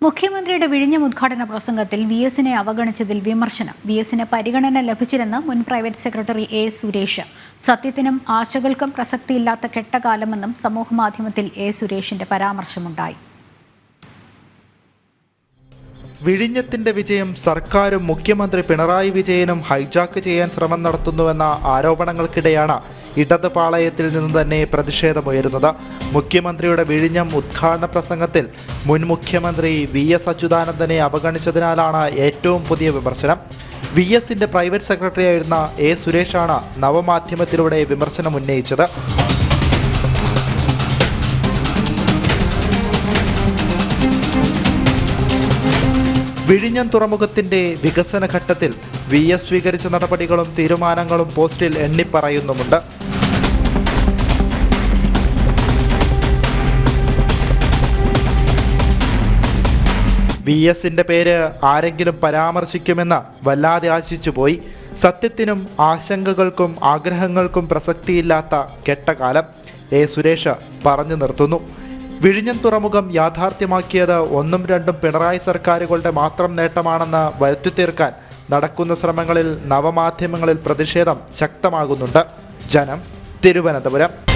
മുഖ്യമന്ത്രിയുടെ വിഴിഞ്ഞം ഉദ്ഘാടന പ്രസംഗത്തിൽ വി.എസിനെ അവഗണിച്ചതിൽ വിമർശനം. വി.എസിന് പരിഗണന ലഭിച്ചില്ലെന്ന് മുൻ പ്രൈവറ്റ് സെക്രട്ടറി എ. സുരേഷ്. സത്യത്തിനും ആശകൾക്കും പ്രസക്തിയില്ലാത്ത കെട്ടകാലമെന്നും സമൂഹമാധ്യമത്തിൽ എ. സുരേഷിന്റെ പരാമർശമുണ്ടായി. വിഴിഞ്ഞത്തിന്റെ വിജയം സർക്കാരും മുഖ്യമന്ത്രി പിണറായി വിജയനും ഹൈജാക്ക് ചെയ്യാൻ ശ്രമം നടത്തുന്നുവെന്ന ആരോപണങ്ങൾക്കിടെയാണ് ഇടത് പാളയത്തിൽ നിന്ന് തന്നെ പ്രതിഷേധമുയരുന്നത്. മുഖ്യമന്ത്രിയുടെ വിഴിഞ്ഞം ഉദ്ഘാടന പ്രസംഗത്തിൽ മുൻ മുഖ്യമന്ത്രി വി.എസ്. അച്യുതാനന്ദനെ അവഗണിച്ചതിനാലാണ് ഏറ്റവും പുതിയ വിമർശനം. വി.എസിന്റെ പ്രൈവറ്റ് സെക്രട്ടറിയായിരുന്ന എ. സുരേഷാണ് നവമാധ്യമത്തിലൂടെ വിമർശനം ഉന്നയിച്ചത്. വിഴിഞ്ഞം തുറമുഖത്തിന്റെ വികസന ഘട്ടത്തിൽ വി.എസ്. സ്വീകരിച്ച നടപടികളും തീരുമാനങ്ങളും പോസ്റ്റിൽ എണ്ണിപ്പറയുന്നുമുണ്ട്. വി.എസിന്റെ പേര് ആരെങ്കിലും പരാമർശിക്കുമെന്ന് വല്ലാതെ ആശിച്ചുപോയി. സത്യത്തിനും ആശങ്കകൾക്കും ആഗ്രഹങ്ങൾക്കും പ്രസക്തിയില്ലാത്ത കെട്ടകാലം, എ. സുരേഷ് പറഞ്ഞു നിർത്തുന്നു. വിഴിഞ്ഞം തുറമുഖം യാഥാർത്ഥ്യമാക്കിയത് ഒന്നും രണ്ടും പിണറായി സർക്കാരുകളുടെ മാത്രം നേട്ടമാണെന്ന് വരുത്തിത്തീർക്കാൻ നടക്കുന്ന ശ്രമങ്ങളിൽ നവമാധ്യമങ്ങളിൽ പ്രതിഷേധം ശക്തമാകുന്നുണ്ട്. ജനം, തിരുവനന്തപുരം.